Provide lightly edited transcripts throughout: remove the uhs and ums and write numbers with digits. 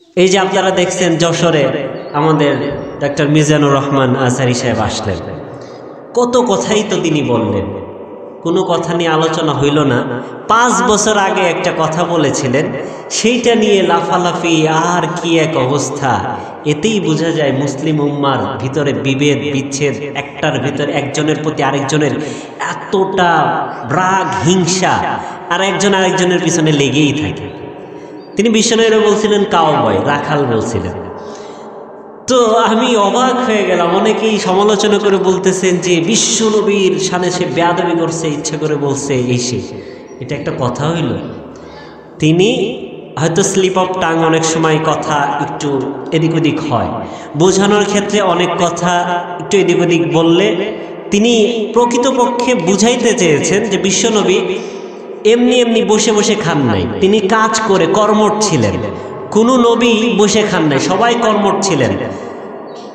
এই যে আপনারা দেখছেন যশোরে আমাদের ডক্টর মিজানুর রহমান আজহারী সাহেব আসলেন, কত কথাই তো তিনি বললেন, কোনো কথা নিয়ে আলোচনা হইল না। 5 বছর আগে একটা কথা বলেছিলেন, সেইটা নিয়ে লাফালাফি, আর কি এক অবস্থা। এতেই বোঝা যায় মুসলিম উম্মার ভিতরে বিভেদ বিচ্ছেদ, একটার ভিতরে একজনের প্রতি আরেকজনের এতটা রাগ হিংসা, আর একজন আরেকজনের পিছনে লেগেই থাকে। তিনি বিশ্বনবীরে বলছিলেন কাউবয়, রাখাল বলছিলেন। তো আমি অবাক হয়ে গেলাম। অনেকেই সমালোচনা করে বলতেছেন যে বিশ্বনবীর সামনে সে বেয়াদবি করছে, ইচ্ছে করে বলছে এই সে। এটা একটা কথা হইল? তিনি হয়তো স্লিপ অফ টাং, অনেক সময় কথা একটু এদিক ওদিক হয়, বোঝানোর ক্ষেত্রে অনেক কথা একটু এদিক ওদিক বললে তিনি প্রকৃতপক্ষে বুঝাইতে চেয়েছেন যে বিশ্বনবী এমনি এমনি বসে বসে খান নাই, তিনি কাজ করে কর্মঠ ছিলেন। কোনো নবী বসে খান নাই, সবাই কর্মঠ ছিলেন।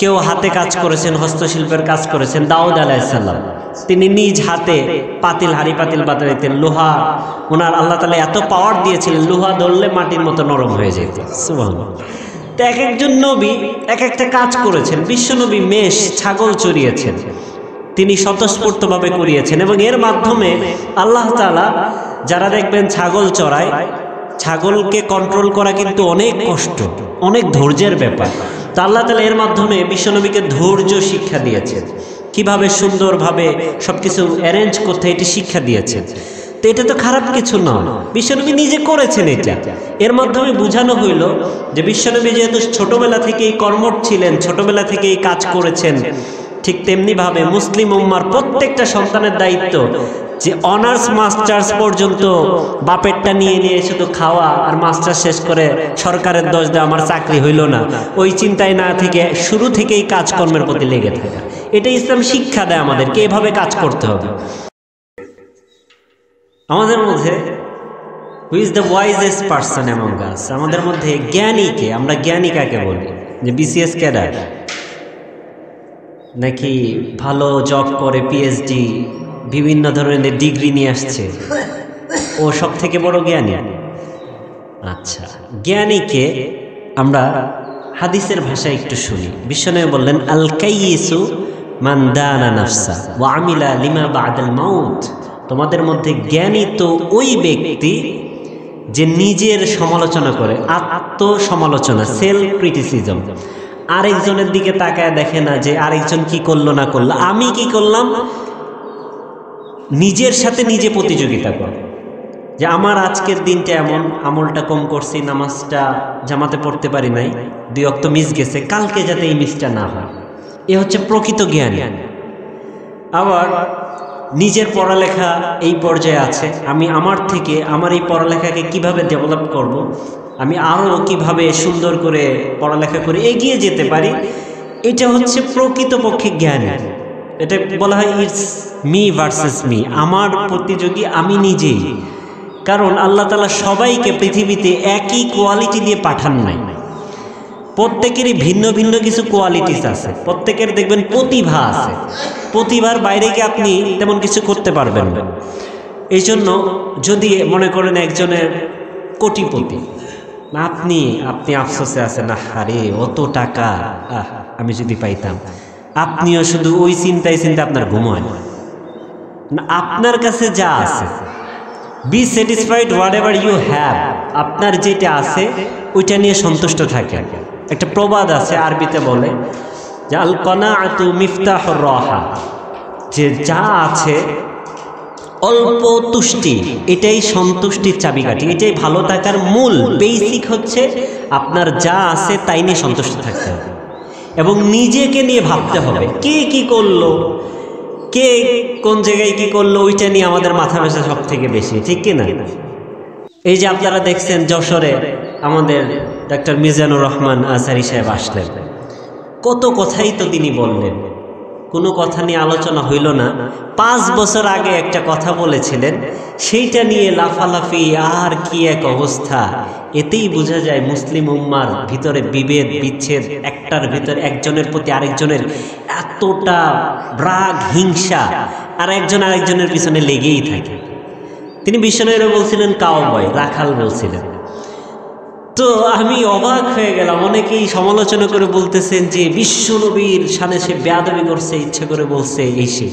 কেউ হাতে কাজ করেছেন, হস্তশিল্পের কাজ করেছেন। দাউদ আলাইহিস সালাম তিনি নিজ হাতে পাতিল, হাড়ি পাতিল বানাইতেন, লোহা। ওনার আল্লাহ তাআলা এত পাওয়ার দিয়েছিলেন, লোহা ধরলে মাটির মতো নরম হয়ে যেত। সুবহানাল্লাহ। তো এক একজন নবী এক একটা কাজ করেছেন। বিশ্বনবী মেষ, ছাগল চড়িয়েছেন, তিনি স্বতঃস্ফূর্তভাবে করিয়েছেন। এবং এর মাধ্যমে আল্লাহ তাআলা, যারা দেখবেন ছাগল চড়ায়, ছাগলকে কন্ট্রোল করা কিন্তু অনেক কষ্ট, অনেক ধৈর্যের ব্যাপার। তো আল্লাহ তাআলা এর মাধ্যমে বিশ্বনবীকে ধৈর্য শিক্ষা দিয়েছেন, কিভাবে সুন্দরভাবে সবকিছু অ্যারেঞ্জ করতে, এটি শিক্ষা দিয়েছেন। তো এটা তো খারাপ কিছু নয়, বিশ্বনবী নিজে করেছেন এটা। এর মাধ্যমে বোঝানো হইল যে বিশ্বনবী যেহেতু ছোটবেলা থেকেই কর্মঠ ছিলেন, ছোটবেলা থেকেই কাজ করেছেন, ঠিক তেমনিভাবে মুসলিম উম্মার প্রত্যেকটা সন্তানের দায়িত্ব যে অনার্স মাস্টার্স পর্যন্ত বাপেরটা নিয়ে নিয়ে শুধু খাওয়া, আর মাস্টার শেষ করে সরকারের দোষ দেওয়া, আমার চাকরি হইল না, ওই চিন্তায় না থেকে শুরু থেকেই কাজকর্মের প্রতি লেগে থাকা। এটা ইসলাম শিক্ষা দেয় আমাদেরকে, এভাবে কাজ করতে হবে। আমাদের মধ্যে who is the wisest person among আস, আমাদের মধ্যে জ্ঞানীকে, আমরা জ্ঞানী কাকে বলি? যে বিসিএস ক্যাডার, নাকি ভালো জব করে পিএইচডি, বিভিন্ন ধরনের ডিগ্রি নিয়ে আসছে, ও সব থেকে বড় জ্ঞানী? আচ্ছা, জ্ঞানীকে আমরা হাদিসের ভাষায় একটু শুনি। বিশ্বনবী বললেন, আল কাইয়িসু মান দানা নাফসা ওয়া আমিলা লিমা বাদাল মাউত। তোমাদের মধ্যে জ্ঞানী তো ওই ব্যক্তি যে নিজের সমালোচনা করে, আত্মসমালোচনা, সেলফ ক্রিটিসিজম। আরেকজনের দিকে তাকায় দেখে না যে আরেকজন কি করলো না করলো, আমি কি করলাম, নিজের সাথে নিজে প্রতিযোগিতা করে যে আমার আজকের দিনটা এমন, আমলটা কম করছি, নামাজটা জামাতে পড়তে পারি নাই, 2 ওয়াক্ত মিস গেছে, কালকে যাতে এই মিসটা না হয়। এ হচ্ছে প্রকৃত জ্ঞান। আবার নিজের পড়ালেখা এই পর্যায়ে আছে, আমি আমার থেকে আমার এই পড়ালেখাকে কিভাবে ডেভেলপ করব, আমি আরও কিভাবে সুন্দর করে পড়ালেখা করে এগিয়ে যেতে পারি, এটা হচ্ছে প্রকৃতপক্ষে জ্ঞান। এটা বলা হয় ইটস মি ভার্সেস মি, আমার প্রতিযোগী আমি নিজেই। কারণ আল্লাহ তাআলা সবাইকে পৃথিবীতে একই কোয়ালিটি দিয়ে পাঠান নাই, প্রত্যেকেরই ভিন্ন ভিন্ন কিছু কোয়ালিটিস আছে। প্রত্যেকের দেখবেন প্রতিভা আছে, প্রতিভার বাইরে কি আপনি তেমন কিছু করতে পারবেন না। এই জন্য যদি মনে করেন একজনের কোটিপতি, আপনি আফসোসে আছেন, না হারে অত টাকা, আমি যদি পাইতাম, আপনিও শুধু ওই চিন্তায় আপনার ঘুম হয় না। আপনার কাছে যা আছে, be satisfied whatever you have, আপনার যেটা আছে ওইটা নিয়ে সন্তুষ্ট থাকেন। একটা প্রবাদ আছে, আরবিতে বলে যে আল কানাআতু মিফতাহুর রাহা, যে যা আছে অল্প তুষ্টি, এটাই সন্তুষ্টির চাবিকাঠি, এটাই ভালো থাকার মূল বেসিক। হচ্ছে আপনার যা আছে তাই নিয়ে সন্তুষ্ট থাকতে হবে এবং নিজেকে নিয়ে ভাবতে হবে কে কি করলো, কে কোন জায়গায় কি করলো, ওইটা নিয়ে আমাদের মাথা ব্যথা সব থেকে বেশি, ঠিক কিনা? এই যে আপনারা দেখছেন যশোরে আমাদের ডক্টর মিজানুর রহমান আজহারী সাহেব আসলেন, কত কথাই তো তিনি বললেন, কোনো কথা নিয়ে আলোচনা হইল না। 5 বছর আগে একটা কথা বলেছিলেন, সেইটা নিয়ে লাফালাফি, আর কি এক অবস্থা। এতেই বোঝা যায় মুসলিম উম্মার ভিতরে বিভেদ বিচ্ছেদ, একটার ভিতরে একজনের প্রতি আরেকজনের এতটা রাগ হিংসা, আর একজন আরেকজনের পিছনে লেগেই থাকে। তিনি বিশ্বনবীরে বলছিলেন কাউবয়, রাখাল বলছিলেন। তো আমি অবাক হয়ে গেলাম। অনেকেই সমালোচনা করে বলতেছেন যে বিশ্ব নবীর সামনে সে বেয়াদবি করছে, ইচ্ছে করে বলছে এই সে।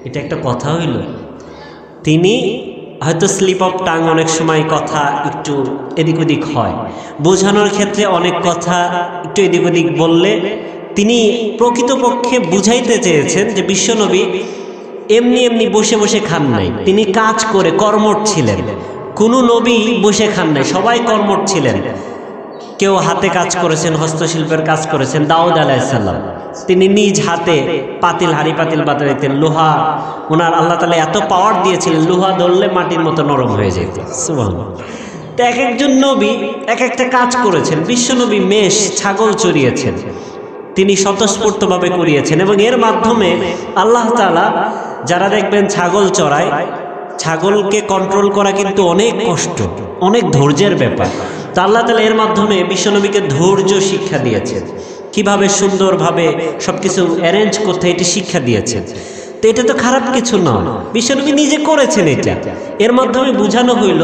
এটা একটা কথা হইল? তিনি হয়তো স্লিপ অফ টাং, অনেক সময় কথা একটু এদিক ওদিক হয়, বোঝানোর ক্ষেত্রে অনেক কথা একটু এদিক ওদিক বললে তিনি প্রকৃতপক্ষে বুঝাইতে চেয়েছেন যে বিশ্বনবী এমনি এমনি বসে বসে খান নাই, তিনি কাজ করে কর্মঠ ছিলেন। কোনো নবী বসে খান নাই, সবাই কর্মঠ ছিলেন। কেউ হাতে কাজ করেছেন, হস্তশিল্পের কাজ করেছেন। দাউদ আলাইহিস সালাম তিনি নিজ হাতে পাতিল, হাড়ি পাতিল বানাইতেন। লোহা ওনার আল্লাহ তাআলা এত পাওয়ার দিয়েছিলেন, লোহা ধরলে মাটির মতো নরম হয়ে যেত। সুবহানাল্লাহ। তো এক একজন নবী এক একটা কাজ করেছেন। বিশ্বনবী মেষ, ছাগল চড়িয়েছেন, তিনি স্বতঃস্ফূর্তভাবে করিয়েছেন। এবং এর মাধ্যমে আল্লাহ তাআলা, যারা দেখবেন ছাগল চড়ায়, ছাগলকে কন্ট্রোল করা কিন্তু অনেক কষ্ট, অনেক ধৈর্যের ব্যাপার। তো আল্লাহ তাআলা এর মাধ্যমে বিশ্বনবীকে ধৈর্য শিক্ষা দিয়েছেন, কিভাবে সুন্দরভাবে সবকিছু অ্যারেঞ্জ করতে, এটি শিক্ষা দিয়েছেন। তো এটা তো খারাপ কিছু নয়, বিশ্বনবী নিজে করেছেন এটা। এর মাধ্যমে বোঝানো হইল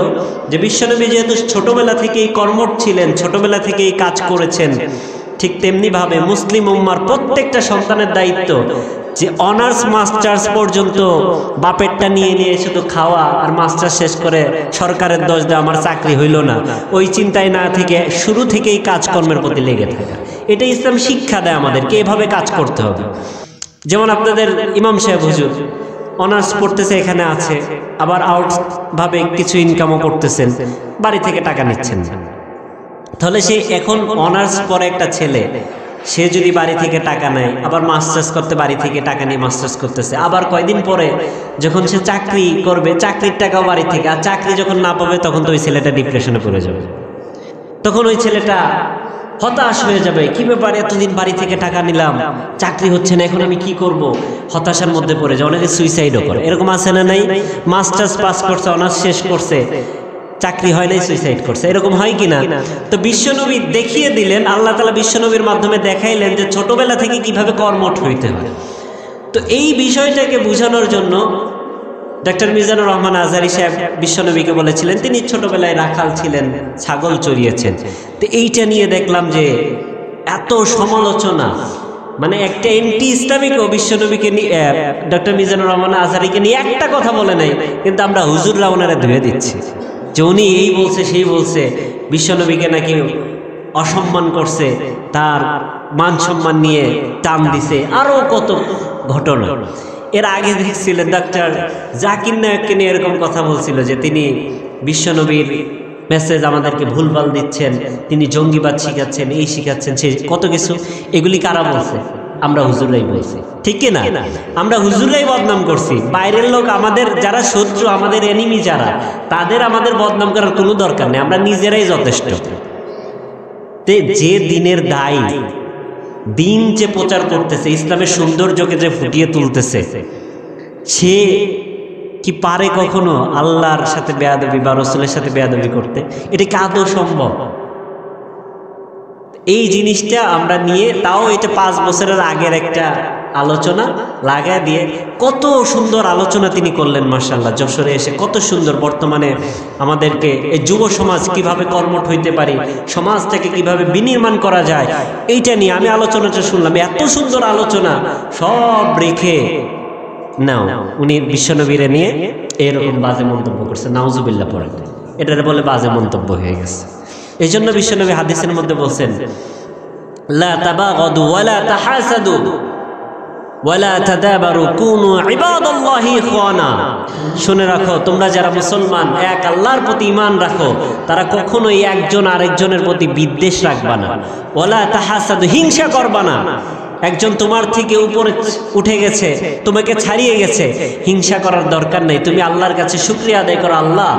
যে বিশ্বনবী যেহেতু ছোটবেলা থেকেই কর্মঠ ছিলেন, ছোটবেলা থেকেই কাজ করেছেন, ঠিক তেমনিভাবে মুসলিম উম্মার প্রত্যেকটা সন্তানের দায়িত্ব যে অনার্স মাস্টার্স পর্যন্ত বাপেরটা নিয়ে নিয়ে শুধু খাওয়া আর মাস্টার শেষ করে সরকারের দোষ দেওয়া, আমার চাকরি হইল না, ওই চিন্তায় না থেকে শুরু থেকেই কাজকর্মের প্রতি লেগে থাকা। এটা ইসলাম শিক্ষা দেয় আমাদেরকে, এভাবে কাজ করতে হবে। যেমন আপনাদের ইমাম সাহেব হুজুর অনার্স পড়তেছে, এখানে আছে, আবার আউট ভাবে কিছু ইনকামও করতেছেন, বাড়ি থেকে টাকা নিচ্ছেন না। তাহলে সে এখন অনার্স পরে একটা ছেলে, সে যদি বাড়ি থেকে টাকা নেয়, আবার মাস্টার্স করতে বাড়ি থেকে টাকা নিয়ে মাস্টার্স করতেছে, আবার কয়দিন পরে যখন সে চাকরি করবে, চাকরির টাকাও বাড়ি থেকে, আর চাকরি যখন না পাবে তখন তো ওই ছেলেটা ডিপ্রেশনে পড়ে যাবে। তখন ওই ছেলেটা হতাশ হয়ে যাবে, কি ব্যাপার, এতদিন বাড়ি থেকে টাকা নিলাম, চাকরি হচ্ছে না, এখন আমি কি করব, হতাশার মধ্যে পড়ে যায়। অনেকে সুইসাইডও করে, এরকম আছে না নাই? মাস্টার্স পাস করছে, অনার্স শেষ করছে, চাকরি হয় নাই, সুইসাইড করছে, এরকম হয় কিনা? তো বিশ্বনবী দেখিয়ে দিলেন, আল্লাহ তাআলা বিশ্বনবীর মাধ্যমে দেখাইলেন যে ছোটবেলা থেকে কিভাবে কর্মঠ হইতে হয়। তো এই বিষয়টাকে বোঝানোর জন্য ডক্টর মিজানুর রহমান আজহারী সাহেব বিশ্বনবীকে বলেছিলেন, তিনি ছোটবেলায় রাখাল ছিলেন, ছাগল চড়িয়েছেন। তো এইটা নিয়ে দেখলাম যে এত সমালোচনা, মানে একটা এন্টি ইসলামিকও বিশ্বনবীকে নিয়ে, ডক্টর মিজানুর রহমান আজহারীকে নিয়ে একটা কথা বলে নাই, কিন্তু আমরা হুজুররা ওনারা ধুয়ে দিচ্ছি যে উনি এই বলছে সেই বলছে, বিশ্বনবীকে নাকি অসম্মান করছে, তার মান সম্মান নিয়ে টান দিছে, আরো কত ঘটনা। এর আগে দেখছিলেন ডক্টর জাকির নায়েককে নিয়ে এরকম কথা বলছিল যে তিনি বিশ্বনবীর মেসেজ আমাদেরকে ভুলভাল দিচ্ছেন, তিনি জঙ্গিবাদ শিখাচ্ছেন, এই শিখাচ্ছেন, সে কত কিছু। এগুলি কারা বলছে? আমরা হুজুরাই বলছি, ঠিক কি না? আমরা হুজুরাই বদনাম করছি। বাইরের লোক, আমাদের যারা শত্রু, আমাদের এনিমি যারা, তাদের আমাদের বদনাম করার কোনো দরকার নেই, আমরা নিজেরাই যথেষ্ট। যে দিনের দায়ী, দিন যে প্রচার করতেছে, ইসলামের সৌন্দর্যকে যে ফুটিয়ে তুলতেছে, সে কি পারে কখনো আল্লাহর সাথে বেয়াদবি বা রাসূলের সাথে বেয়াদবি করতে? এটা কি আদৌ সম্ভব? এই জিনিসটা আমরা নিয়ে, তাও এটা 5 বছরের আগের একটা আলোচনা লাগায় দিয়ে কত সুন্দর আলোচনা তিনি করলেন মাশাআল্লাহ। যশোরে এসে কত সুন্দর বর্তমানে আমাদেরকে এই যুব সমাজ কিভাবে কর্মঠ হইতে পারি, সমাজটাকে কিভাবে বিনির্মাণ করা যায়, এইটা নিয়ে আমি আলোচনাটা শুনলাম। এত সুন্দর আলোচনা সব রেখে নাও উনি বিশ্বনবীরে নিয়ে এরকম বাজে মন্তব্য করছে। নাউজুবিল্লাহ পড়েন, এটা বলে বাজে মন্তব্য হয়ে গেছে। এই জন্য বিশ্বনবী হাদিসের মধ্যে বলছেন, লা তাবাগাদু ওয়ালা তাহাসাদু ওয়ালা তাদাবারু কুনু ইবাদাল্লাহি ইখওয়ানা। শুনে রাখো, তোমরা যারা মুসলমান, এক আল্লাহর প্রতি ঈমান রাখো, তারা কখনোই একজন আরেকজনের প্রতি বিদ্বেষ রাখবা না। ওয়ালা তাহাসাদু, হিংসা করবা না। একজন তোমার থেকে উপরে উঠে গেছে, তোমাকে ছাড়িয়ে গেছে, হিংসা করার দরকার নেই। তুমি আল্লাহর কাছে শুকরিয়া আদায় করো, আল্লাহ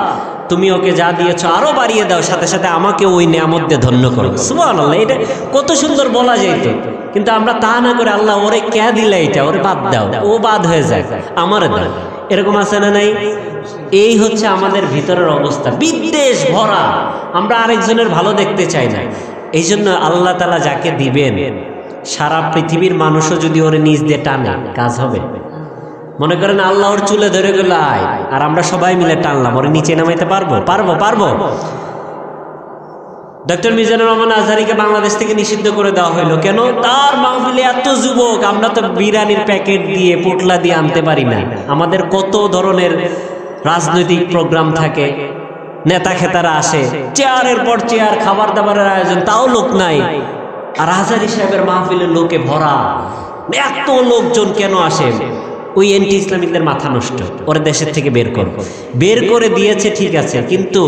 তুমি ওকে যা দিয়েছো আরো বাড়িয়ে দাও, সাথে সাথে আমাকে ওই নিয়ামত দিয়ে ধন্য করো। সুবহানাল্লাহ, এটা কত সুন্দর বলা যেত, কিন্তু আমরা তা না করে আল্লাহ ওরে কে দিলে, এটা ওরে বাদ দাও, ও বাদ হয়ে যায়, আমারে দাও, এরকম আছে না নাই? এই হচ্ছে আমাদের ভিতরের অবস্থা, বিদ্বেষ ভরা। আমরা আরেকজনের ভালো দেখতে চাই না। এই জন্য আল্লাহ তাআলা যাকে দিবেন, সারা পৃথিবীর মানুষও যদি ওরে নিজ দিয়ে টানে, কাজ হবে? মনে করেন আল্লাহ ওর চুলে ধরে গেল আয়, আর আমরা সবাই মিলে টানলাম, ওরে নিচে নামাইতে পারবো? পারবো? ডক্টর মিজানুর রহমান আজহারীকে বাংলাদেশ থেকে নিষিদ্ধ করে দেওয়া হলো কেন? তার মাহফিলে এত যুবক, আমরা তো বিরিয়ানির প্যাকেট দিয়ে পোটলা দিয়ে আনতে পারি না। আমাদের কত ধরনের রাজনৈতিক প্রোগ্রাম থাকে, নেতা খেতারা আসে, চেয়ারের পর চেয়ার, খাবার দাবারের আয়োজন, তাও লোক নাই। আর আজহারী সাহেবের মাহফিলে লোকে ভরা। এত লোকজন কেন আসে? ওই এন্টি ইসলামিকদের মাথা নষ্ট, ওরা দেশের থেকে বের করে দিয়েছে, ঠিক আছে, কিন্তু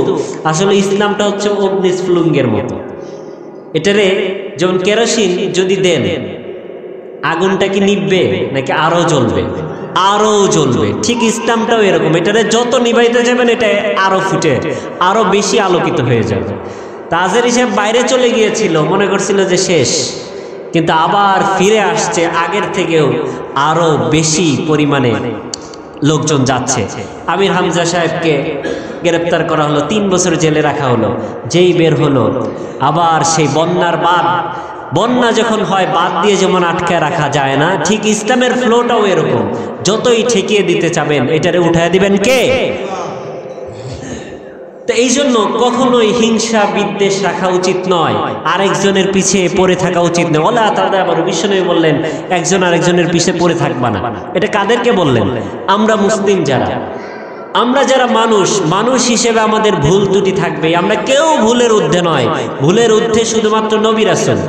আসলে ইসলামটা হচ্ছে অগ্নিস্ফুলিঙ্গের মতো। এটারে যেমন কেরোসিন যদি দেন, আগুনটা কি নিভবে নাকি আরো জ্বলবে? আরো জ্বলবে। ঠিক ইসলামটাও এরকম, এটারে যত নিভাইতে যাবেন এটা আরো ফুটে, আরো বেশি আলোকিত হয়ে যাবে। আজহারী সাহেব বাইরে চলে গিয়েছিল, মনে করছিল যে শেষ, কিন্তু আবার ফিরে আসছে আগের থেকেও আরো বেশি পরিমাণে লোকজন যাচ্ছে। আমির হামজা সাহেবকে গ্রেপ্তার করা হলো, 3 বছর জেলে রাখা হলো। যেই বের হলো, আবার সেই বন্যার বাঁধ, বন্যা যখন হয় বাঁধ দিয়ে যেমন আটকায় রাখা যায় না, ঠিক ইসলামের ফ্লোটাও এরকম, যতই ঠেকিয়ে দিতে চাবেন এটারে উঠায় দিবেন কে? তো এই জন্য কখনোই হিংসা বিদ্বেষ রাখা উচিত নয়, আরেকজনের পিছে পড়ে থাকা উচিত নয়। ওলা তাদের আবার বিশ্বনবী বললেন একজন আরেকজনের পিছে পড়ে থাকবা না। এটা কাদেরকে বললেন? আমরা মুসলিম যারা, আমরা যারা মানুষ হিসেবে আমাদের ভুল ত্রুটি থাকবে। আমরা কেউ ভুলের ঊর্ধ্বে নয়, ভুলের ঊর্ধ্বে শুধুমাত্র নবী রাসূল।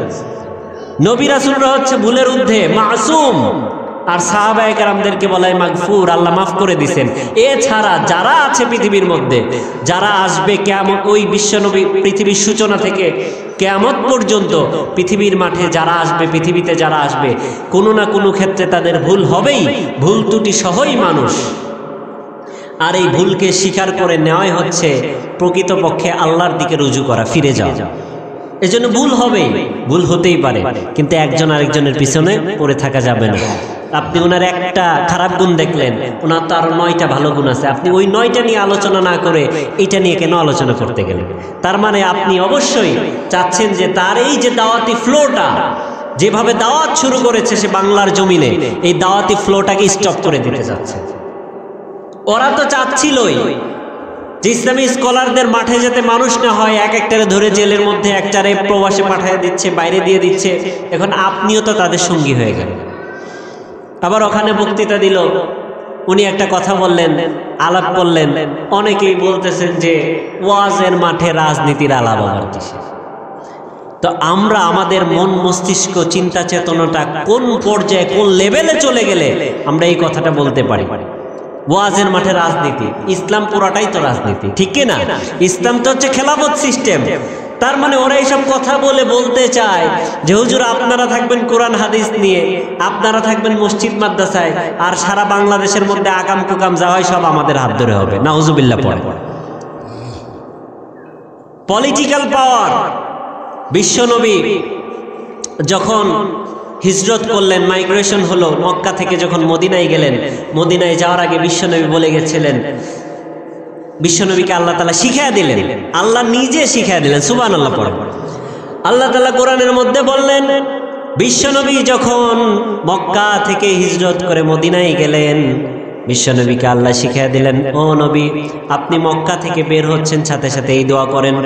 নবী রাসূলরা হচ্ছে ভুলের ঊর্ধ্বে, মাসুম। আর সাহাবায়ে কেরামদেরকে বলা হয় মাগফুর, আল্লাহ মাফ করে দিয়েছেন। এছাড়া যারা আছে পৃথিবীর মধ্যে, যারা আসবে কিয়ামত, ওই বিশ্বনবী পৃথিবীর সূচনা থেকে কিয়ামত পর্যন্ত পৃথিবীর মাঠে যারা আসবে, পৃথিবীতে যারা আসবে, কোনো না কোনো ক্ষেত্রে তাদের ভুল হবেই, ভুল ত্রুটি সহই মানুষ। আর এই ভুলকে স্বীকার করে নেওয়াই হচ্ছে প্রকৃতপক্ষে আল্লাহর দিকে রুজু করা, ফিরে যাওয়া। এজন্য ভুল হবেই, ভুল হতেই পারে, কিন্তু একজন আরেকজনের পিছনে পড়ে থাকা যাবে না। আপনি ওনার একটা খারাপ গুণ দেখলেন, ওনার তো আরো 9টা ভালো গুণ আছে, আপনি ওই 9টা নিয়ে আলোচনা না করে এটা নিয়ে কেন আলোচনা করতে গেলেন? তার মানে আপনি অবশ্যই চাচ্ছেন যে তার এই যে দাওয়াতি ফ্লোটা, যেভাবে দাওয়াত শুরু করেছে সে বাংলার জমিনে, এই দাওয়াতি ফ্লোটাকে স্টপ করে দিতে যাচ্ছে। ওরা তো চাচ্ছিলই যে ইসলামী স্কলারদের মাঠে যাতে মানুষ না হয়, এক একটারে ধরে জেলের মধ্যে, একটারে প্রবাসে পাঠিয়ে দিচ্ছে, বাইরে দিয়ে দিচ্ছে। এখন আপনিও তো তাদের সঙ্গী হয়ে গেলেন। আবার ওখানে বক্তৃতা দিল, উনি একটা কথা বললেন, আলাপ করলেন, অনেকেই বলতেছেন যে ওয়াজের মাঠে রাজনীতির আলাপ আবার কিসের? তো আমরা আমাদের মন মস্তিষ্ক চিন্তা চেতনাটা কোন পর্যায়ে, কোন লেভেলে চলে গেলে আমরা এই কথাটা বলতে পারি? ওয়াজের মাঠে রাজনীতি, ইসলাম পুরাটাই তো রাজনীতি, ঠিক কি না? ইসলাম তো হচ্ছে খেলাফত সিস্টেম। তার মানে ওরা এইসব কথা বলতে চায় যে হুজুর আপনারা থাকবেন কোরআন হাদিস নিয়ে, আপনারা থাকবেন মসজিদ মাদ্রাসায়, আর সারা বাংলাদেশের মধ্যে আকাম কুকাম যা হয় সব আমাদের হাত ধরে হবে। নাউজুবিল্লাহ পড়ে। পলিটিক্যাল পাওয়ার। বিশ্বনবী যখন হিজরত করলেন, মাইগ্রেশন হলো, মক্কা থেকে যখন মদিনায় গেলেন, মদিনায় যাওয়ার আগে বিশ্বনবী বলে গেছিলেন, বিশ্বনবীকে আল্লাহ তাআলা শিখিয়ে দিলেন, আল্লাহ নিজে শিখিয়ে দিলেন। সুবহানাল্লাহ পড়ে। আল্লাহ তাআলা কোরআনের মধ্যে বললেন, বিশ্বনবী যখন মক্কা থেকে হিজরত করে মদিনায় গেলেন, বিশ্বনবীকে আল্লাহ শিখিয়ে দিলেন, ও নবী আপনি মক্কা থেকে বের হচ্ছেন, সাথে সাথে এই দোয়া করেন,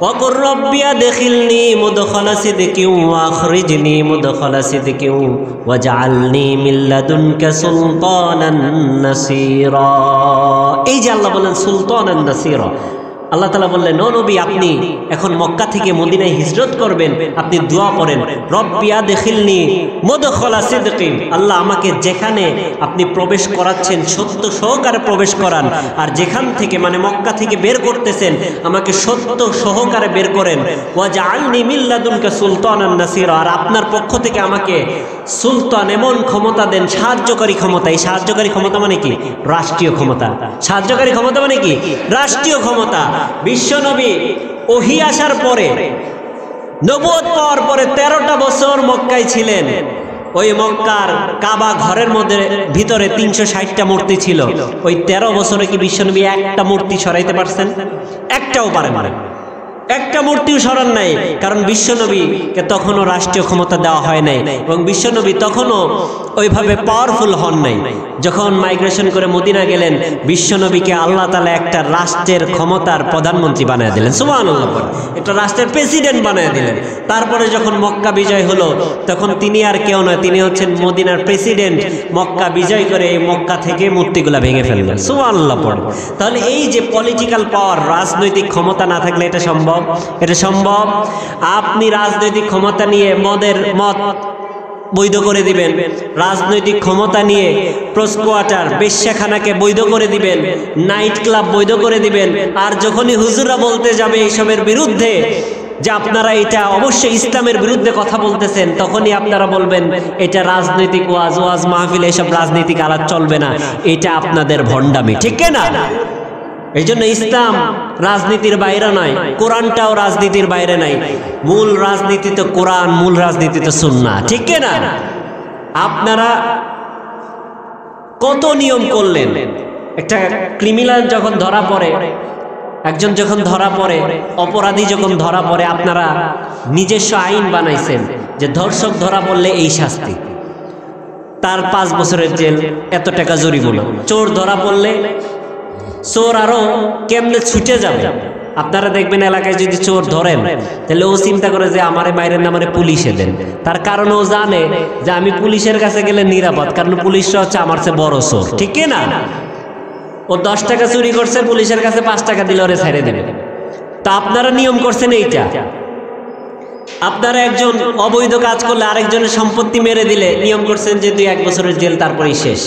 ওয়াকুর রব্বি আদখিলনি মুদখালা সিদকিন ওয়া আখরিজনি মুদখালা সিদকিন ওয়াজআলনি মিন লাদুনকা সুলতানান নাসীরা। এই যে আল্লাহ বলেন সুলতানান নাসীরা, আল্লাহ তাআলা বললেন ও নবী আপনি এখন মক্কা থেকে মদিনায় হিজরত করবেন, আপনি দোয়া করেন রব্বি আদখিলনি মুদখালা সিদকিন, আল্লাহ আমাকে যেখানে আপনি প্রবেশ করাচ্ছেন সত্য সহকারে প্রবেশ করান, আর যেখান থেকে মানে মক্কা থেকে বের করতেছেন আমাকে সত্য সহকারে বের করেন, ওয়াজআলনি মিন লাদুনকা সুলতানান নাসীরা, আর আপনার পক্ষ থেকে আমাকে সুলতান এমন ক্ষমতা দেন, সাহায্যকারী ক্ষমতা। এই সাহায্যকারী ক্ষমতা মানে কি? রাষ্ট্রীয় ক্ষমতা। সাহায্যকারী ক্ষমতা মানে কি? রাষ্ট্রীয় ক্ষমতা। বিশ্বনবী ওহী আসার পরে, নবুয়ত পাওয়ার পরে 13টা বছর মক্কায় ছিলেন। ওই মক্কার কাবা ঘরের মধ্যে ভিতরে 360টা মূর্তি ছিল। ওই 13 বছরে কি বিশ্বনবী একটা মূর্তি সরাইতে পারছেন? একটাও পারেন না, একটা মূর্তিও সরান নাই। কারণ বিশ্বনবীকে তখনও রাষ্ট্রীয় ক্ষমতা দেওয়া হয় নাই, এবং বিশ্বনবী তখনও ওইভাবে পাওয়ারফুল হন নাই। যখন মাইগ্রেশন করে মদিনা গেলেন, বিশ্বনবীকে আল্লাহ তাআলা একটা রাষ্ট্রের ক্ষমতার প্রধানমন্ত্রী বানায় দিলেন, সুবহানাল্লাহ, একটা রাষ্ট্রের প্রেসিডেন্ট বানায় দিলেন। তারপরে যখন মক্কা বিজয় হলো, তখন তিনি আর কেউ নয়, তিনি হচ্ছেন মদিনার প্রেসিডেন্ট। মক্কা বিজয় করে এই মক্কা থেকে মূর্তিগুলা ভেঙে ফেললেন, সুবহানাল্লাহ পড়ে। তাহলে এই যে পলিটিক্যাল পাওয়ার, রাজনৈতিক ক্ষমতা না থাকলে এটা সম্ভব? এটা সম্ভব। আপনি রাজনৈতিক ক্ষমতা নিয়ে মদ বৈধ করে দিবেন, রাজনৈতিক ক্ষমতা নিয়ে প্রস্কোয়াটার বেশ্যাখানাকে বৈধ করে দিবেন, নাইট ক্লাব বৈধ করে দিবেন। আর যখনই হুজুররা বলতে যাবে এইসবের বিরুদ্ধে যে আপনারা এটা অবশ্যই ইসলামের বিরুদ্ধে কথা বলতেছেন, তখনই আপনারা বলবেন এটা রাজনৈতিক ওয়াজ মাহফিল, এসব রাজনৈতিক আলাপ চলবে না, এটা আপনাদের ভণ্ডামি, ঠিক না? এই জন্য ইসলাম রাজনীতির বাইরে নয়, কোরআনটাও রাজনীতির বাইরে নাই। মূল রাজনীতি তো কোরআন, মূল রাজনীতি তো সুন্নাহ, ঠিক না? আপনারা কত নিয়ম করলেন। একটা ক্রিমিনাল যখন ধরা পড়ে, একজন যখন ধরা পড়ে, অপরাধী যখন ধরা পড়ে, আপনারা নিজস্ব আইন বানাইছেন যে ধর্ষক ধরা পড়লে এই শাস্তি, তার 5 বছরের জেল, এত টাকা জরিমানা। চোর ধরা পড়লে চোর আরো কেমনে ছুটে যাবে। আপনারা দেখবেন এলাকায় যদি চোর ধরেন, তাহলে ও চিন্তা করে যে আমারে মাইরেন না, আমারে পুলিশে দেন। তার কারণ ও জানে যে আমি পুলিশের কাছে গেলে নিরাপদ, কারণ পুলিশরা হচ্ছে আমার চেয়ে বড় চোর, ঠিক না? ও 10 টাকা চুরি করছে, পুলিশের কাছে 5 টাকা দিলে ওরে ছেড়ে দেবে। তা আপনারা নিয়ম করছেন এইটা। আপনারা একজন অবৈধ কাজ করলে, আরেকজনের সম্পত্তি মেরে দিলে নিয়ম করছেন যে 2-1 বছরের জেল, তারপরেই শেষ।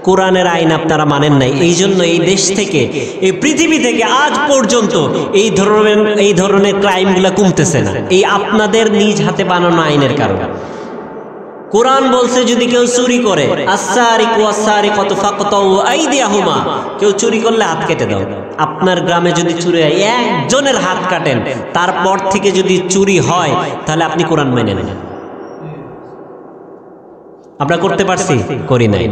কোরআনের আইন আপনারা মানেন নাই। এই জন্য এই দেশ থেকে, এই পৃথিবী থেকে আজ পর্যন্ত এই ধরনের ক্রাইমগুলো কমতেছে না, এই আপনাদের নিজ হাতে বানানো আইনের কারণে। কোরআন বলছে যদি কেউ চুরি করে, আস-সারিকু ওয়াস-সারিকাতু ফাকতাউ আইদিয়াহুমা, কেউ চুরি করলে হাত কেটে দাও। আপনার গ্রামে যদি চুরি হয়, একজনের হাত কাটেন, তারপর থেকে যদি চুরি হয়, তাহলে আপনি কোরআন মেনেন না। আমরা করতে পারছি? করি নাই।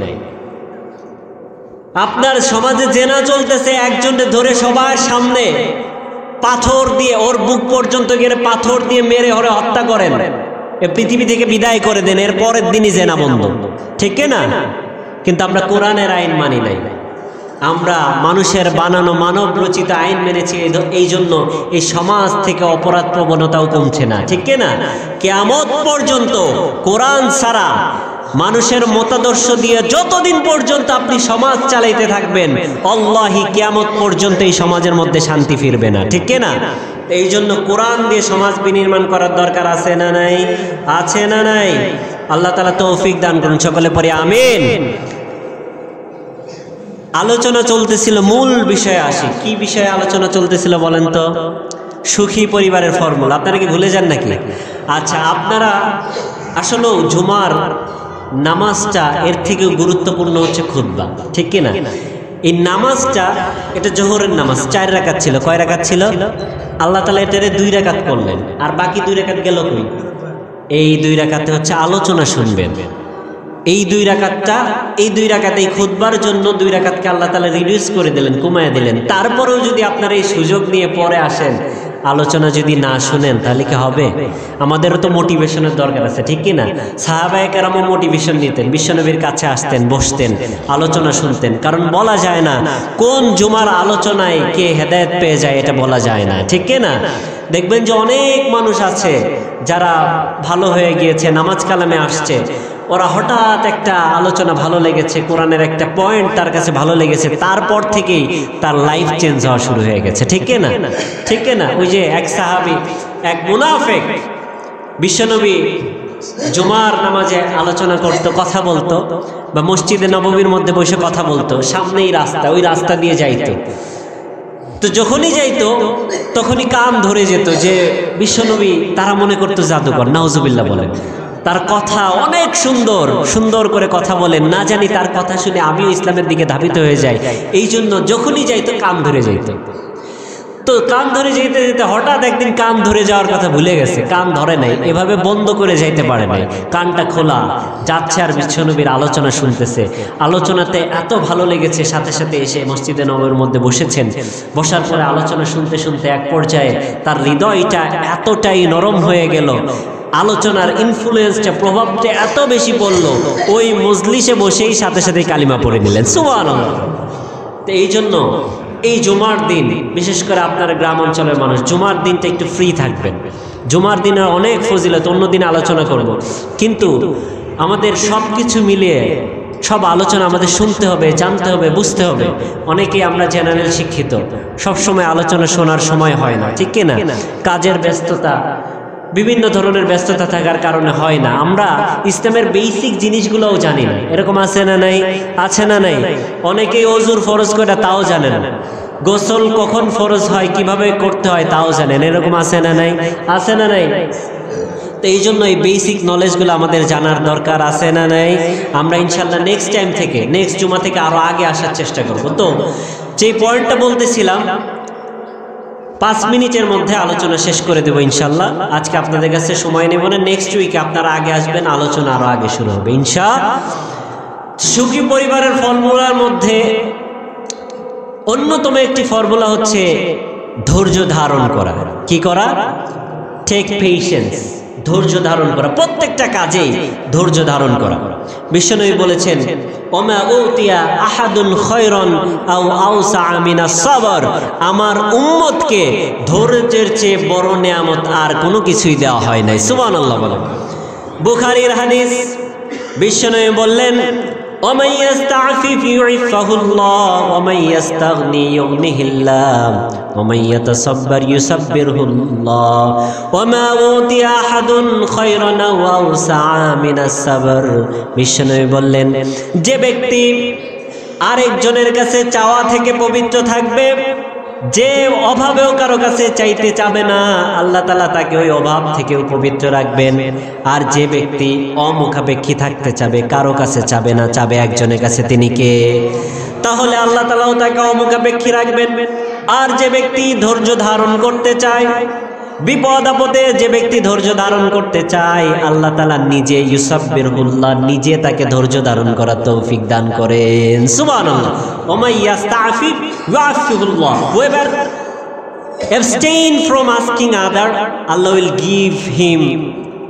আপনার সমাজে জেনা চলতেছে, একজনকে ধরে সবার সামনে পাথর দিয়ে, ওর বুক পর্যন্ত গেলে পাথর দিয়ে মেরে ওরে হত্যা করেন, এ পৃথিবী থেকে বিদায় করে দেন, এর পরের দিনই জেনা বন্ধ, ঠিক না? কিন্তু আমরা কোরআনের আইন মানি নাই। আমরা মানুষের বানানো মানব রচিত আইন মেনেছি। এই জন্য এই সমাজ থেকে অপরাধ প্রবণতাও কমছে না, ঠিক না? কিয়ামত পর্যন্ত কোরআন ছাড়া মানুষের মতাদর্শ দিয়ে যতদিন পর্যন্ত আপনি সমাজ চালাইতে থাকবেন, আল্লাহি কিয়ামত পর্যন্ত এই সমাজের মধ্যে শান্তি ফিরবে না, ঠিক না? এই জন্য কোরআন দিয়ে সমাজ বিনির্মাণ করার দরকার আছে না নাই? আছে না নাই? আল্লাহ তাআলা তৌফিক দান করুন, সকলে পড়ি আমিন। আলোচনা চলতেছিল, মূল বিষয়ে আসি। কি বিষয়ে আলোচনা চলতেছিল বলেন তো? সুখী পরিবারের ফর্মুলা। আপনারা কি ভুলে যান নাকি? আচ্ছা, আপনারা আসলে জুমার নামাজটা এর থেকে গুরুত্বপূর্ণ হচ্ছে খুতবা, ঠিক কিনা? এই নামাজটা, এটা জোহরের নামাজ 4 রাকাত ছিল। কয় রাকাত ছিল? আল্লাহ তাআলা এটারে 2 রাকাত করলেন, আর বাকি 2 রাকাত গেল কই? এই 2 রাকাতে হচ্ছে আলোচনা শুনবেন। এই 2 রাকাতটা, এই 2 রাকাত এই খুতবার জন্য 2 রাকাতকে আল্লাহ তাআলা রিডিউস করে দিলেন, কমায় দিলেন। তারপরেও যদি আপনারা এই সুযোগ নিয়ে পরে আসেন, আলোচনা যদি না শুনেন, তাহলে কি হবে? আমাদেরও তো মোটিভেশনের দরকার আছে, ঠিক কিনা? সাহাবায়ে কেরামও মোটিভেশন নিতেন, বিশ্বনবীর কাছে আসতেন, বসতেন, আলোচনা শুনতেন। কারণ বলা যায় না কোন জুমার আলোচনায় কে হেদায়েত পেয়ে যায়, এটা বলা যায় না, ঠিক কিনা? দেখবেন যে অনেক মানুষ আছে যারা ভালো হয়ে গিয়েছে, নামাজ কালামে আসছে, ওরা হঠাৎ একটা আলোচনা ভালো লেগেছে, কোরআনের একটা পয়েন্ট তার কাছে ভালো লেগেছে, তারপর থেকেই তার লাইফ চেঞ্জ হওয়া শুরু হয়ে গেছে, ঠিক না? ঠিক না? ওই যে এক সাহাবী, এক মুনাফিক, বিশ্বনবী জুমার নামাজে আলোচনা করতো, কথা বলতো, বা মসজিদে নববীর মধ্যে বসে কথা বলতো, সামনেই রাস্তা, ওই রাস্তা দিয়ে যাইতো। তো যখনই যাইতো তখনই কান ধরে যেত যে বিশ্বনবী, তারা মনে করতো জাদুকর, নাউজুবিল্লাহ বলেন। তার কথা অনেক সুন্দর, সুন্দর করে কথা বলেন, না জানি তার কথা শুনে আমিও ইসলামের দিকে ধাবিত হয়ে যাই। এই জন্য যখনই যাইতো কান ধরে যাইতো। তো কান ধরে যেতে যেতে হঠাৎ একদিন কান ধরে যাওয়ার কথা ভুলে গেছে, কান ধরে নাই, এভাবে বন্ধ করে যাইতে পারে নাই, কানটা খোলা যাচ্ছে আর বিশ্বনবীর আলোচনা শুনতেছে। আলোচনাতে এত ভালো লেগেছে, সাথে সাথে এসে মসজিদে নববীর মধ্যে বসেছেন। বসার পরে আলোচনা শুনতে শুনতে এক পর্যায়ে তার হৃদয়টা এতটাই নরম হয়ে গেল, আলোচনার ইনফ্লুয়েন্সটা, প্রভাবটা এত বেশি পড়লো, ওই মজলিসে বসেই সাথে সাথে কালিমা পড়ে নিলেন। সুবহানাল্লাহ। তো এই জন্য এই জুমার দিন, বিশেষ করে আপনার গ্রাম অঞ্চলের মানুষ জুমার দিনটা একটু ফ্রি থাকবেন। জুমার দিনের অনেক ফজিলত অন্য দিন আলোচনা করব, কিন্তু আমাদের সব কিছু মিলিয়ে সব আলোচনা আমাদের শুনতে হবে, জানতে হবে, বুঝতে হবে। অনেকেই আমরা জেনারেল শিক্ষিত, সবসময় আলোচনা শোনার সময় হয় না, ঠিক কিনা? কাজের ব্যস্ততা, বিভিন্ন ধরনের ব্যস্ততা থাকার কারণে হয় না। আমরা ইসলামের বেসিক জিনিসগুলোও জানি না, এরকম আছে না নাই? আছে না নাই? অনেকেই ওযুর ফরজ করে তাও জানে না, গোসল কখন ফরজ হয়, কিভাবে করতে হয় তাও জানেন, এরকম আছে না নাই? আছে না নাই? তো এই জন্য এই বেসিক নলেজগুলো আমাদের জানার দরকার, আছে না নাই? আমরা ইনশাল্লাহ নেক্সট টাইম থেকে, নেক্সট জুমা থেকে আরো আগে আসার চেষ্টা করব। তো যে পয়েন্টটা বলতেছিলাম, 5 মিনিটের মধ্যে আলোচনা শেষ করে দেবো ইনশাল্লাহ। আজকে আপনাদের কাছে সময় নেব না, নেক্সট উইকে আপনারা আগে আসবেন, আলোচনা আরো আগে শুরু হবে ইনশাআল্লাহ। সুখী পরিবারের ফর্মুলার মধ্যে অন্যতম একটি ফর্মুলা হচ্ছে ধৈর্য ধারণ করা। কি করা? টেক পেশেন্স, ধৈর্য ধারণ করা, প্রত্যেকটা কাজেই ধৈর্য ধারণ করা। বিশ্বনবী বলেছেন, ওমা উতিয়া আহাদুন খায়রান আও আওসা মিনাস সাবর, আমার উম্মতকে ধৈর্যের চেয়ে বড় নিয়ামত আর কোনো কিছুই দেওয়া হয় নাই। সুবহানাল্লাহ বলেন। বুখারীর হাদিস, বিশ্বনবী বললেন, ومن يستعفف يعفه الله ومن يستغني يغنه الله ومن يتصبر يصبره الله وما أوتي أحد خيرا أو أوسع من الصبر। বিশ্বনবী বললেন, যে ব্যক্তি আরেকজনের কাছে চাওয়া থেকে পবিত্র থাকবে, যে অভাবেও কারো কাছে চাইতে চাবে না, আল্লাহ তাআলা তাকে ওই অভাব থেকেও পবিত্র রাখবেন। আর যে ব্যক্তি অমুখাপেক্ষী থাকতে চাবে, কারো কাছে চাবে না, চাবে একজনের কাছে, তিনি কে? তাহলে আল্লাহ তাআলাও তাকে অমুখাপেক্ষী রাখবেন। আর যে ব্যক্তি ধৈর্য ধারণ করতে চায়, বিপদ আপদে যে ব্যক্তি ধৈর্য ধারণ করতে চায়, আল্লাহ তাআলা নিজে ইউসাব্বিরুল্লাহ, নিজে তাকে ধৈর্য ধারণ করার তৌফিক দান করেন। সুবহানাল্লাহ। ওমা ইয়াস্তাফিফ ইয়াফিহুল্লাহ, whoever abstain from asking other, Allah will give him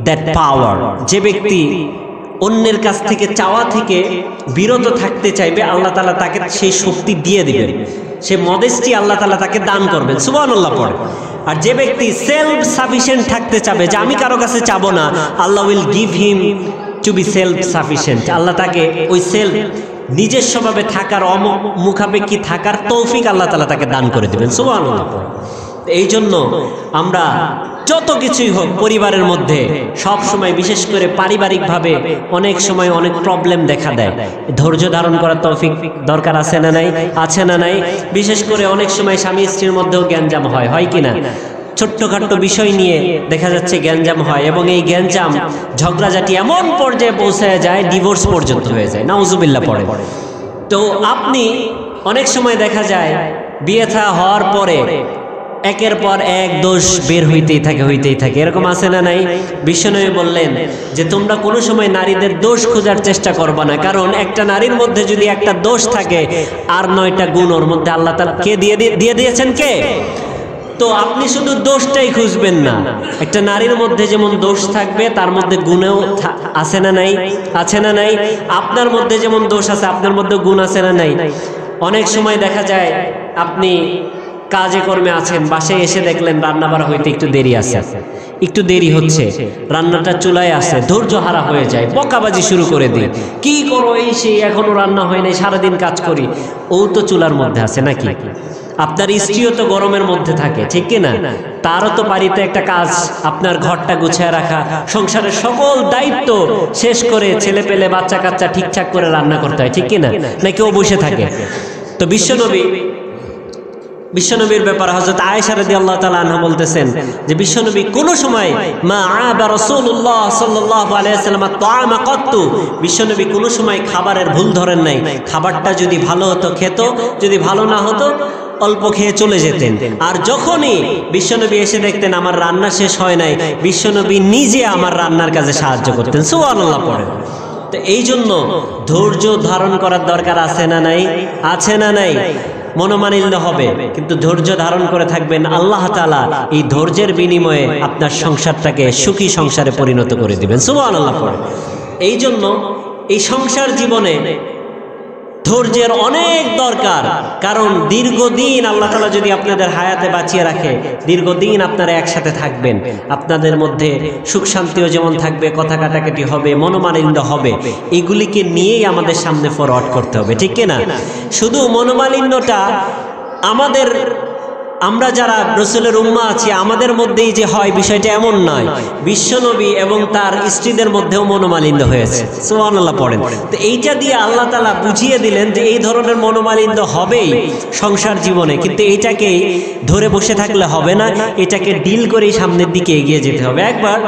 that power। যে ব্যক্তি অন্যের কাছ থেকে চাওয়া থেকে বিরত থাকতে চাইবে, আল্লাহ তাআলা তাকে সেই শক্তি দিয়ে দিবেন, সে মডেস্টি আল্লাহ তাআলা তাকে দান করবেন। সুবহানাল্লাহ পড়ে। আর যে ব্যক্তি সেলফ সাফিসিয়েন্ট থাকতে চাবে, যে আমি কারো কাছে চাবো না, Allah will give him to be self sufficient, Allah তাকে ওই সেলফ নিজস্বভাবে থাকার, অমুখাপেক্ষী থাকার তৌফিক আল্লাহ তাআলা তাকে দান করে দিবেন। সুবহানাল্লাহ। এই জন্য আমরা যত কিছুই হোক পরিবারের মধ্যে সব সময়, বিশেষ করে পারিবারিকভাবে অনেক সময় অনেক প্রবলেম দেখা দেয়, ধৈর্য ধারণ করার তৌফিক দরকার, আছে না নাই? আছে না নাই? বিশেষ করে অনেক সময় স্বামী স্ত্রীর মধ্যেও গ্যাঞ্জাম হয়, হয় কি না? ছোট্টখাট্ট বিষয় নিয়ে দেখা যাচ্ছে গ্যাঞ্জাম হয়, এবং এই গ্যাঞ্জাম ঝগড়াঝাটি এমন পর্যায়ে পৌঁছায় যায়, ডিভোর্স পর্যন্ত হয়ে যায়, নাউজুবিল্লাহ পড়ে। তো আপনি অনেক সময় দেখা যায় বিয়ে থা হওয়ার পরে একের পর এক দোষ বের হইতেই থাকে, এরকম আছে না নাই? বিশ্বনবী বললেন যে তোমরা কোনো সময় নারীদের দোষ খোঁজার চেষ্টা করবা না, কারণ একটা নারীর মধ্যে যদি একটা দোষ থাকে, আর 9টা গুণ ওর মধ্যে আল্লাহ তাআলা কে দিয়ে দিয়েছেন, কে? তো আপনি শুধু দোষটাই খুঁজবেন না, একটা নারীর মধ্যে যেমন দোষ থাকবে, তার মধ্যে গুণও আছে না নাই? আছে না নাই? আপনার মধ্যে যেমন দোষ আছে, আপনার মধ্যে গুণ আছে না নাই? অনেক সময় দেখা যায় আপনি কাজে কর্মে আছেন, বাসায় এসে দেখলেন রান্না বাড়া হইতে একটু দেরি আছে, একটু দেরি হচ্ছে, রান্নাটা চুলায় আছে, ধৈর্য হারা হয়ে যায়, বকাবাজি শুরু করে দিই, কি করো এই সেই, এখনো রান্না হয় নাই, সারাদিন কাজ করি। ও তো চুলার মধ্যে আছে নাকি? আপনার স্ত্রীও তো গরমের মধ্যে থাকে, ঠিক কি না? তারও তো বাড়িতে একটা কাজ, আপনার ঘরটা গুছিয়ে রাখা, সংসারের সকল দায়িত্ব শেষ করে ছেলে পেলে বাচ্চা কাচ্চা ঠিকঠাক করে রান্না করতে হয়, ঠিক কি না? নাকি ও বসে থাকে? তো বিশ্বনবীর ব্যাপারে হযরত আয়েশা রাদিয়াল্লাহু তাআলা আনহা বলতেছেন যে বিশ্বনবী কোন সময় মা আবা রাসূলুল্লাহ সাল্লাল্লাহু আলাইহি ওয়াসাল্লাম তাআমা কত্তু, বিশ্বনবী কোন সময় খাবারের ভুল ধরেন নাই। খাবারটা যদি ভালো হতো খেত, যদি ভালো না হতো অল্প খেয়ে চলে যেতেন। আর যখনই বিশ্বনবী এসে দেখতেন আমার রান্না শেষ হয় নাই, বিশ্বনবী নিজে আমার রান্নার কাজে সাহায্য করতেন। সুবহানাল্লাহ পড়ে। তো এই জন্য ধৈর্য ধারণ করার দরকার আছে না নাই? আছে না নাই? মনোমালিন্য হবে, কিন্তু ধৈর্য ধারণ করে থাকবেন। আল্লাহ তাআলা এই ধৈর্যের বিনিময়ে আপনার সংসারটাকে সুখী সংসারে পরিণত করে দিবেন। সুবহানাল্লাহ পড়ে। এই জন্য এই সংসার জীবনে ধৈর্যের অনেক দরকার, কারণ দীর্ঘদিন আল্লাহ তাআলা যদি আপনাদের হায়াতে বাঁচিয়ে রাখে, দীর্ঘদিন আপনারা একসাথে থাকবেন, আপনাদের মধ্যে সুখ শান্তিও যেমন থাকবে, কথা কাটাকাটি হবে, মনোমালিন্য হবে, এগুলিকে নিয়েই আমাদের সামনে ফরওয়ার্ড করতে হবে, ঠিক কিনা? শুধু মনোমালিন্যটা আমাদের, আমরা যারা রাসূলের উম্মাহ আছি আমাদের মধ্যেই যে হয় বিষয়টা এমন নয়, বিশ্বনবী এবং তার স্ত্রীদের মধ্যেও মনোমালিন্য হয়েছে। সুবহানাল্লাহ পড়েন। তো এইটা দিয়ে আল্লাহ তাআলা বুঝিয়ে দিলেন যে এই ধরনের মনোমালিন্য হবেই সংসার জীবনে, কিন্তু এইটাকে ধরে বসে থাকলে হবে না, এটাকে ডিল করেই সামনের দিকে এগিয়ে যেতে হবে। একবার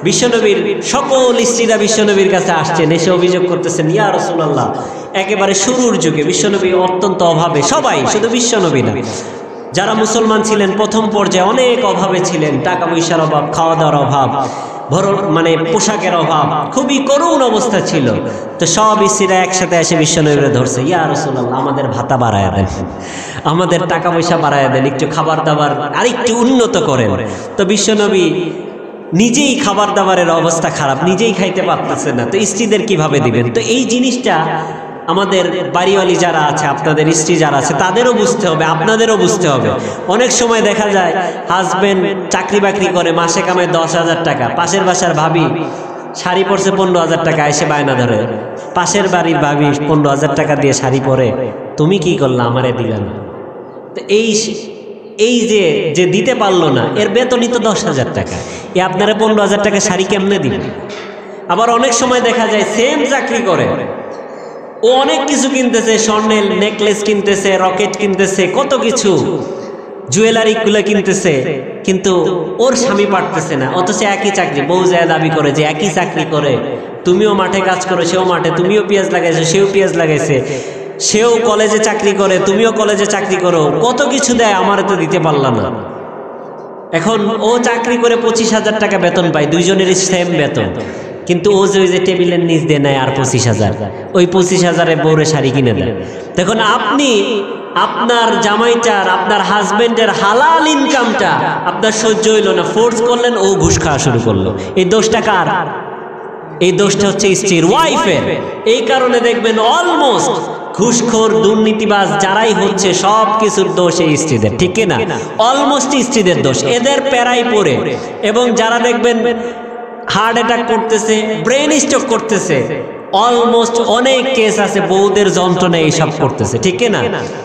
বিশ্বনবীর সকল স্ত্রীরা বিশ্বনবীর কাছে আসছেন, এসে অভিযোগ করতেছেন, ইয়া রাসূলুল্লাহ, একেবারে শুরুর যুগে বিশ্বনবী অত্যন্ত অভাবে, সবাই, শুধু বিশ্বনবী না, যারা মুসলমান ছিলেন প্রথম পর্যায়ে অনেক অভাবে ছিলেন, টাকা পয়সার অভাব, খাওয়া দাওয়ার অভাব, মানে পোশাকের অভাব, খুবই করুণ অবস্থা ছিল। তো সব স্ত্রীরা একসাথে এসে বিশ্বনবীরে ধরছে, ইয়া রাসূলুল্লাহ, আমাদের ভাতা বাড়ায়া দেন, আমাদের টাকা পয়সা বাড়ায়া দেন, একটু খাবার দাবার আরেকটু উন্নত করেন। তো বিশ্বনবী নিজেই খাবার দাবারের অবস্থা খারাপ, নিজেই খাইতে পারতেছে না, তো স্ত্রীদের কিভাবে দিবেন? তো এই জিনিসটা আমাদের বাড়িওয়ালি যারা আছে, আপনাদের স্ত্রী যারা আছে, তাদেরও বুঝতে হবে, আপনাদেরও বুঝতে হবে। অনেক সময় দেখা যায় হাজবেন্ড চাকরি বাকরি করে, মাসে কামায় 10,000 টাকা, পাশের বাসার ভাবি শাড়ি পরছে 15,000 টাকা, এসে বায়না ধরে, পাশের বাড়ির ভাবি 15,000 টাকা দিয়ে শাড়ি পরে, তুমি কি করলা, আমারে দিলা না। তো এই যে দিতে পারলো না, এর বেতনই তো 10,000 টাকা, আপনারা 15,000 টাকা শাড়ি কেমনে দিবেন? আবার অনেক সময় দেখা যায় সেম চাকরি করে, ও অনেক কিছু কিনতেছে, স্বর্ণের নেকলেস কিনতেছে, রকেট কিনতেছে, কত কিছু জুয়েলারি গুলো কিনতেছে, কিন্তু ওর স্বামী পারতেছে না। অথচ একই চাকরি, বউ যায় দাবি করে যে একই চাকরি করে, তুমিও মাঠে কাজ করো, সেও মাঠে, তুমিও পেঁয়াজ লাগাইছো, সেও পেঁয়াজ লাগাইছে, সেও কলেজে চাকরি করে, তুমিও কলেজে চাকরি করো, কত কিছু দেয়, আমারে তো দিতে পারলাম না। এখন ও চাকরি করে 25,000 টাকা বেতন পায়, দুইজনের সেম বেতন, কিন্তু ও যে টেবিলের নিচ দিয়ে নেয় আর 25,000, ওই 25,000-এ বউরে শাড়ি কিনে দেয়। দেখুন, আপনি আপনার জামাইটার, আপনার হাজবেন্ডের হালাল ইনকামটা আপনার সহ্য হইল না, ফোর্স করলেন, ও ঘুষ খাওয়া শুরু করলো। এই দোষটা কার? এই দোষটা হচ্ছে স্ত্রীর, ওয়াইফের। এই কারণে দেখবেন অলমোস্ট ঘুষখোর, দুর্নীতিবাজ যারাই হচ্ছে, সব কিছুর দোষ এই স্ত্রীদের, ঠিক কিনা? অলমোস্ট স্ত্রীদের দোষ, এদের প্যারাই পড়ে। এবং যারা দেখবেন হার্ট অ্যাটাক করতেছে, ব্রেন স্ট্রোক করতেছে, অলমোস্ট অনেক কেস আছে বউদের যন্ত্রণায় এইসব করতেছে, ঠিক না?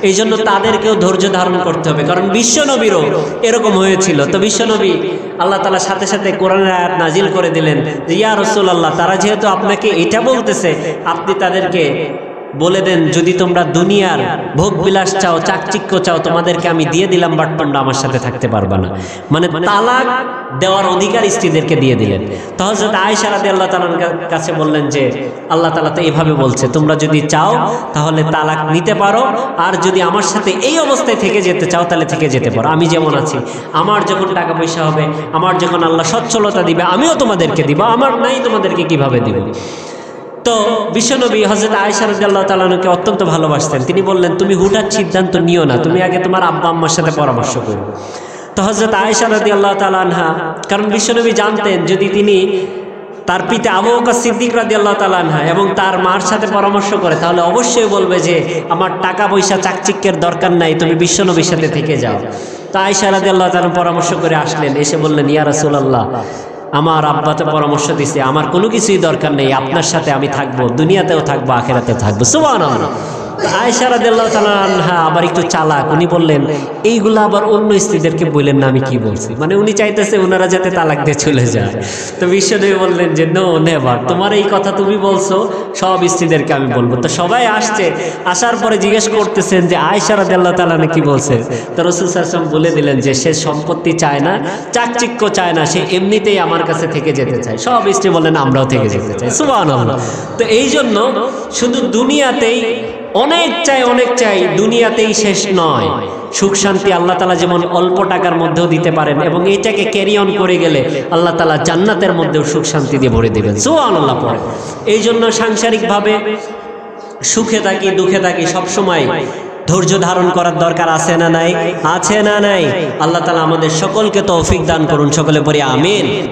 এই জন্য তাদেরকেও ধৈর্য ধারণ করতে হবে, কারণ বিশ্বনবীরও এরকম হয়েছিল। তো বিশ্বনবী আল্লাহ তাআলা সাথে সাথে কোরআনের আয়াত নাজিল করে দিলেন যে, ইয়া রাসূলুল্লাহ, তারা যেহেতু আপনাকে এটা বলতেছে, আপনি তাদেরকে বলে দেন, যদি তোমরা দুনিয়ার ভোগ বিলাস চাও, চাকচিক্য চাও, তোমাদেরকে আমি দিয়ে দিলাম, বাট তোমরা আমার সাথে থাকতে পারবা না। মানে তালাক দেওয়ার অধিকার স্ত্রীদেরকে দিয়ে দিলেন। তো হযরত আয়েশা রাদিয়াল্লাহু তাআলার কাছে বললেন যে, আল্লাহ তাআলা তো এভাবে বলছে, তোমরা যদি চাও তাহলে তালাক নিতে পারো, আর যদি আমার সাথে এই অবস্থায় থেকে যেতে চাও তাহলে থেকে যেতে পারো, আমি যেমন আছি। আমার যখন টাকা পয়সা হবে, আমার যখন আল্লাহ সচ্ছলতা দিবে, আমিও তোমাদেরকে দিব, আমার নাই তোমাদেরকে কিভাবে দিব? তো বিশ্বনবী হযরত আয়েশা রাদিয়াল্লাহু তাআলা আনহাকে অত্যন্ত ভালোবাসতেন। তিনি বললেন, তুমি হুঠাৎ সিদ্ধান্ত নিও না, তুমি আগে তোমার আব্বা আম্মার সাথে পরামর্শ করো। তো হযরত আয়েশা রাদিয়াল্লাহু তাআলা আনহা, কারণ বিশ্বনবী জানতেন যদি তিনি তার পিতা আবু বকর সিদ্দিক রাদিয়াল্লাহু তাআলা আনহা এবং তার মার সাথে পরামর্শ করে, তাহলে অবশ্যই বলবে যে আমার টাকা পয়সা চাকচিক্যের দরকার নাই, তুমি বিশ্বনবীর সাথে থেকে যাও। তো আয়েশা রাদিয়াল্লাহু তাআলা পরামর্শ করে আসলেন, এসে বললেন, ইয়া রাসূলুল্লাহ, আমার আব্বা তো পরামর্শ দিছে, আমার কোনো কিছুই দরকার নেই, আপনার সাথে আমি থাকবো, দুনিয়াতেও থাকবো, আখিরাতেও থাকবো। সুবহানাল্লাহ। আয়েশা রাদিয়াল্লাহু তাআলা আনহা আবার একটু চালাক, উনি বললেন, এইগুলো আবার অন্য স্ত্রীদেরকে বললেন না, আমি কি বলছি, মানে উনি চাইতেছে ওনারা যাতে তালাক দিয়ে চলে যায়। তো বিশ্বনবী বললেন যে, নো নেভার, তোমার এই কথা তুমি বলছো, সব স্ত্রীদেরকে আমি বলবো। তো সবাই আসছে, আসার পরে জিজ্ঞেস করতেছেন যে আয়েশা রাদিয়াল্লাহু তাআলা কি বলছে? তো রাসূল সাল্লাল্লাহু আলাইহি ওয়াসাল্লাম বলে দিলেন যে, সে সম্পত্তি চায় না, চাকচিক্য চায় না, সে এমনিতেই আমার কাছে থেকে যেতে চায়। সব স্ত্রী বললেন, আমরাও থেকে যেতে চাই। সুবহানাল্লাহ। তো এই জন্য শুধু দুনিয়াতেই অনেক চাই, দুনিয়াতেই শেষ নয়। সুখ শান্তি আল্লাহ তাআলা যেমন অল্প টাকার মধ্যেও দিতে পারেন, এবং এইটাকে ক্যারি অন করে গেলে আল্লাহ তাআলা জান্নাতের মধ্যেও সুখ শান্তি দিয়ে ভরে দিবেন। সুবহানাল্লাহ পড়ে। এই জন্য সাংসারিকভাবে সুখে থাকি দুঃখে থাকি, সবসময় ধৈর্য ধারণ করার দরকার আছে না নাই? আছে না নাই? আল্লাহ তাআলা আমাদের সকলকে তৌফিক দান করুন, সকলে পড়ি আমিন।